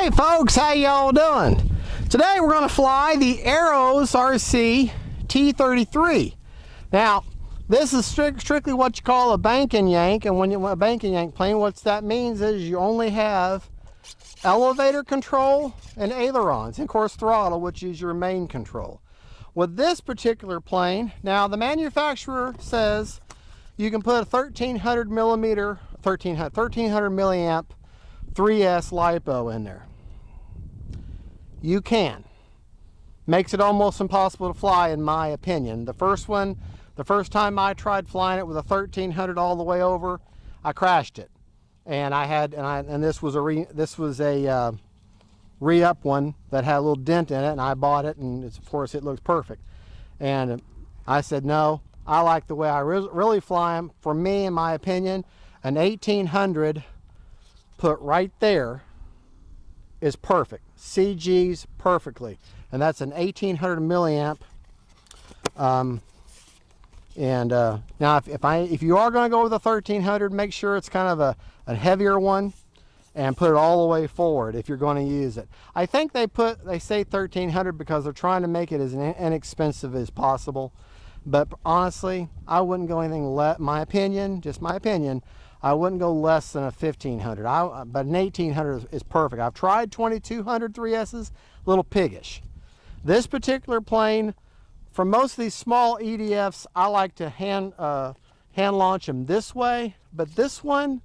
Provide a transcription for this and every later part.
Hey folks, how y'all doing? Today we're going to fly the FGFRC T-33. Now, this is strictly what you call a bank and yank, and when you want a bank and yank plane, what that means is you only have elevator control and ailerons, and of course throttle, which is your main control. With this particular plane, now the manufacturer says you can put a 1300 milliamp 3S LiPo in there. You can. Makes it almost impossible to fly, in my opinion. The first time I tried flying it with a 1300 all the way over, I crashed it, and this was a re-up one that had a little dent in it, and I bought it, and of course it looks perfect. And I said no, I like the way I really fly them. For me, in my opinion, an 1800 put right there is perfect. CGs perfectly, and that's an 1800 milliamp. Now if you are going to go with a 1300, make sure it's kind of a heavier one, and put it all the way forward if you're going to use it. I think they say 1300 because they're trying to make it as inexpensive as possible. But honestly, I wouldn't go anything just my opinion, I wouldn't go less than a 1500. But an 1800 is perfect. I've tried 2200 3S's, a little piggish. This particular plane, for most of these small EDFs, I like to hand launch them this way, but this one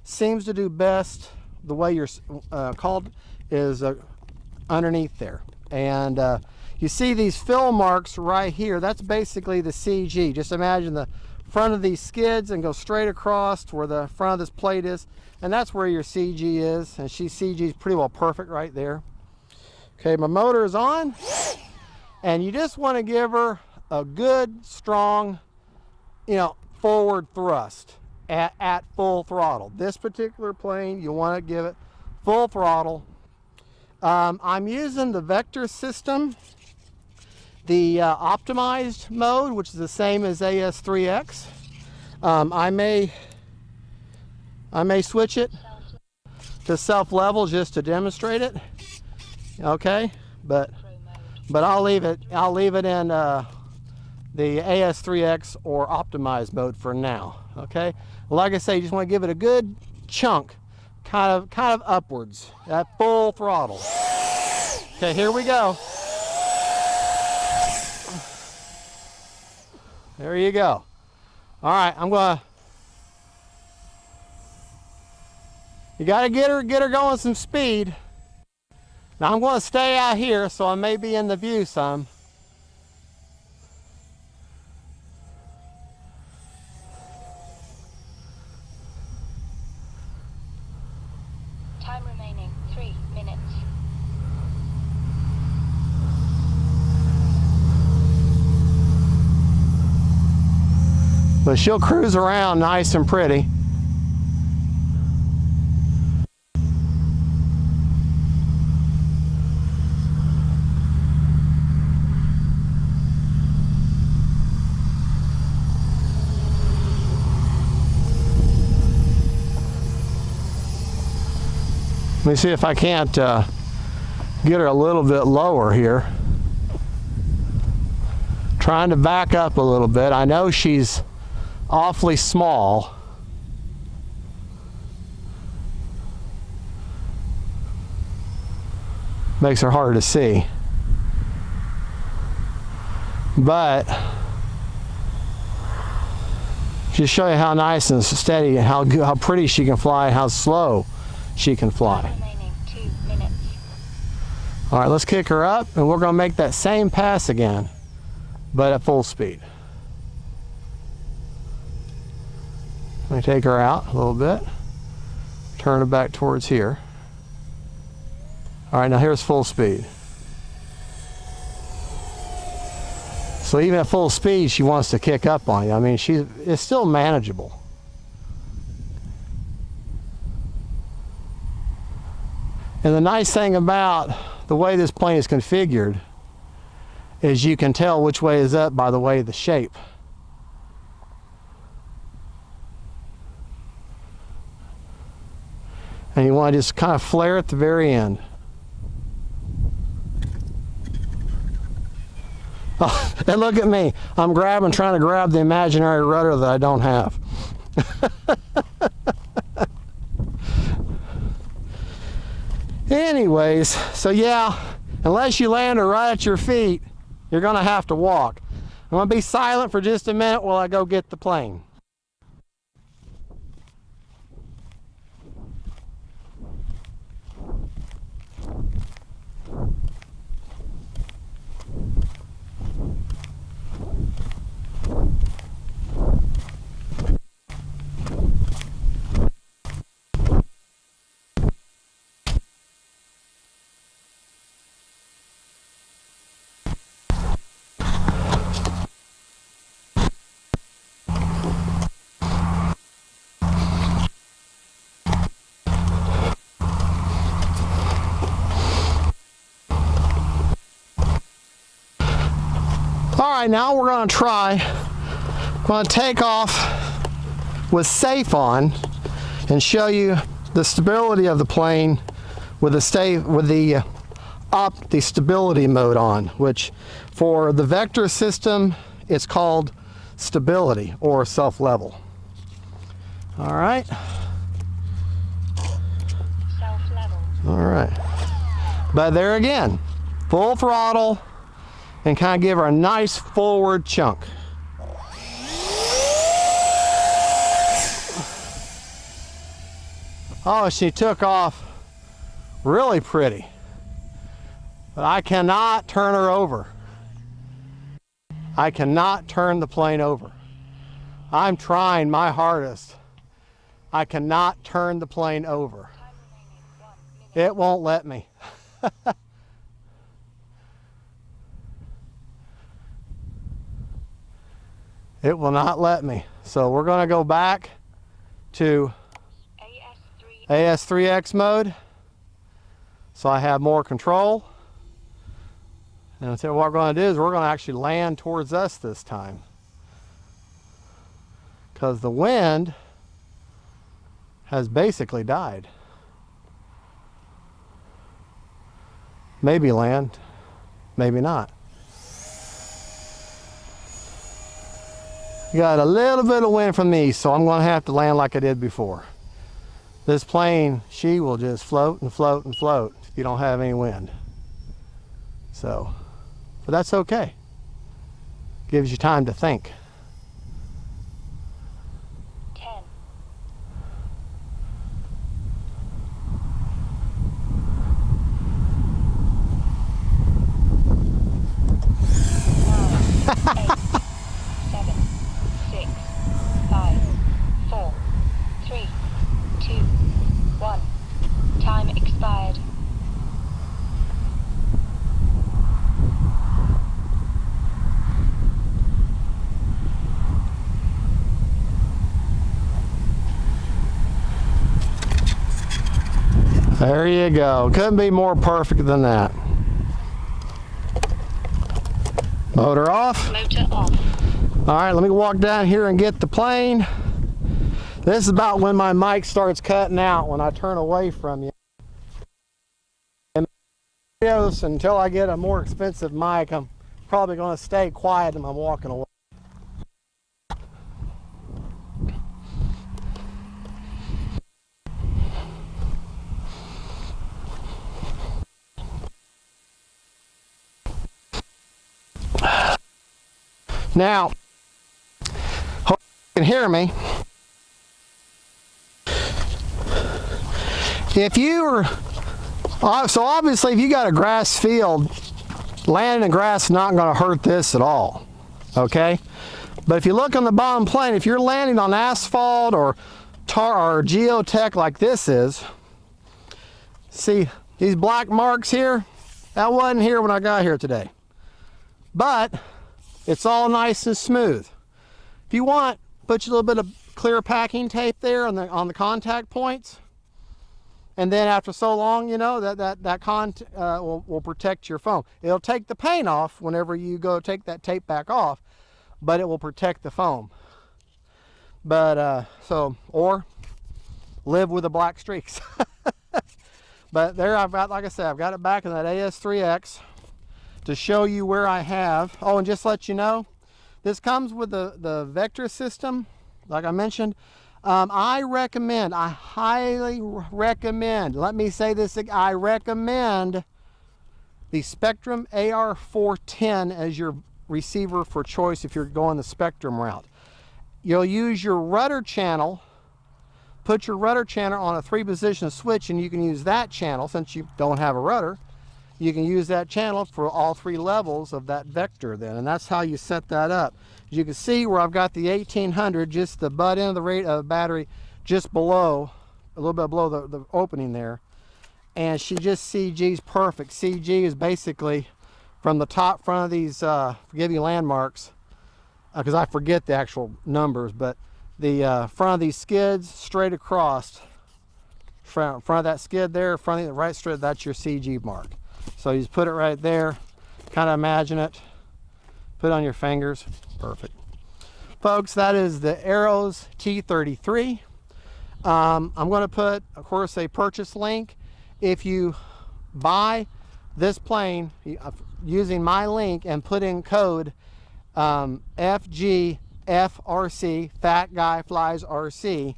seems to do best the way you're called is underneath there. And you see these fill marks right here. That's basically the CG. Just imagine the front of these skids and go straight across to where the front of this plate is, and that's where your CG is. And CG is pretty well perfect right there. Okay, my motor is on, and you just want to give her a good, strong, forward thrust at full throttle. This particular plane, you want to give it full throttle. I'm using the vector system, the optimized mode, which is the same as AS3X. I may switch it to self-level just to demonstrate it. Okay, but I'll leave it in the AS3X or optimized mode for now. Okay, like I say, you just want to give it a good chunk, kind of upwards at full throttle. Okay, here we go. There you go. All right, you got to get her going some speed. Now I'm going to stay out here, so I may be in the view some. Time remaining 3 minutes. But she'll cruise around nice and pretty. Let me see if I can't get her a little bit lower here. Trying to back up a little bit. I know she's awfully small. Makes her hard to see. But just show you how nice and steady and how pretty she can fly and how slow she can fly. Remaining 2 minutes. All right, let's kick her up, and we're going to make that same pass again, but at full speed. Let me take her out a little bit, turn her back towards here. All right, now here's full speed. So even at full speed, she wants to kick up on you. I mean, it's still manageable. And the nice thing about the way this plane is configured is you can tell which way is up by the way of the shape. And you want to just kind of flare at the very end. Oh, and look at me. I'm trying to grab the imaginary rudder that I don't have. Anyways, so yeah, unless you land her right at your feet, you're going to have to walk. I'm going to be silent for just a minute while I go get the plane. All right, now we're going to try. I'm going to take off with safe on and show you the stability of the plane with the stability mode on, which for the vector system it's called stability or self-level. All right. Self-level. All right. But there again, full throttle. And kind of give her a nice forward chunk. Oh, she took off really pretty. But I cannot turn her over. I cannot turn the plane over. I'm trying my hardest. I cannot turn the plane over. It won't let me. It will not let me. So we're going to go back to AS3X mode so I have more control. And so what we're going to do is we're going to actually land towards us this time, because the wind has basically died. Maybe land, maybe not. Got a little bit of wind from the east, so I'm going to have to land like I did before. This plane, she will just float and float and float if you don't have any wind. So, but that's okay. Gives you time to think. 10. 9, 8, 7, 6, 5, 4, 3, 2, 1. Time expired. There you go. Couldn't be more perfect than that. Motor off. Motor off. All right, let me walk down here and get the plane. This is about when my mic starts cutting out, when I turn away from you. And videos, until I get a more expensive mic, I'm probably going to stay quiet and I'm walking away. Now, hope you can hear me. If you're, so obviously if you got a grass field, landing in grass is not going to hurt this at all, okay? But if you look on the bottom plane, if you're landing on asphalt or tar or geotech like this is, see these black marks here? That wasn't here when I got here today. But it's all nice and smooth. If you want, put a little bit of clear packing tape there on the contact points. And then after so long, you know, that will protect your foam. It'll take the paint off whenever you go take that tape back off, but it will protect the foam. But, or live with the black streaks. But there I've got, like I said, I've got it back in that AS3X. to show you where I have. Oh, and just to let you know, this comes with the vector system, like I mentioned. I highly recommend, let me say this, I recommend the Spektrum AR410 as your receiver for choice if you're going the Spektrum route. You'll use your rudder channel, put your rudder channel on a 3-position switch, and you can use that channel since you don't have a rudder. You can use that channel for all 3 levels of that vector then, and that's how you set that up. As you can see where I've got the 1800, just the butt end of the battery just below, a little bit below the opening there. And she just CG's perfect. CG is basically from the top front of these, forgive me, landmarks, because I forget the actual numbers, but the front of these skids straight across, front of that skid there, front of the right straight, that's your CG mark. So you just put it right there, kind of imagine it, put it on your fingers, perfect. Folks, that is the Arrows T-33. I'm going to put, of course, a purchase link. If you buy this plane using my link and put in code FGFRC, Fat Guy Flies RC,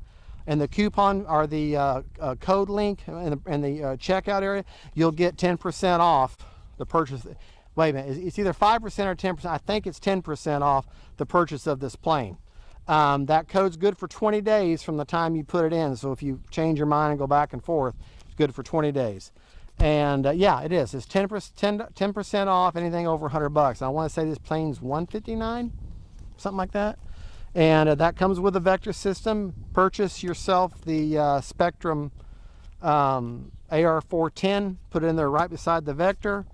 and the coupon or the code link in the checkout area, you'll get 10% off the purchase. Wait a minute, it's either 5% or 10%. I think it's 10% off the purchase of this plane. That code's good for 20 days from the time you put it in. So if you change your mind and go back and forth, it's good for 20 days. And yeah, it is. It's 10% off anything over $100. I want to say this plane's $159, something like that. And that comes with a vector system. Purchase yourself the Spektrum AR410, put it in there right beside the vector,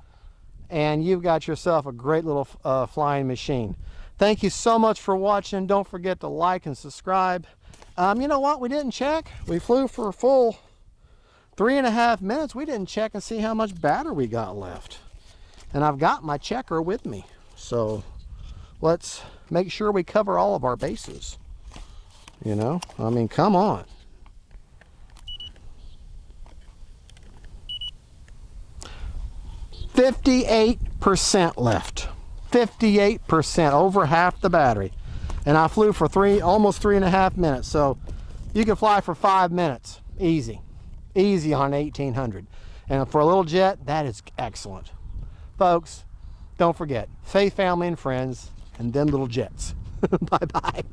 and you've got yourself a great little flying machine. Thank you so much for watching. Don't forget to like and subscribe. You know what? We didn't check. We flew for a full 3.5 minutes. We didn't check and see how much battery we got left. And I've got my checker with me. So let's make sure we cover all of our bases. You know, I mean, come on. %58 left. 58%, over half the battery. And I flew for almost 3.5 minutes. So you can fly for 5 minutes. Easy. Easy on 1800. And for a little jet, that is excellent. Folks, don't forget, faith, family, and friends, and them little jets. Bye-bye.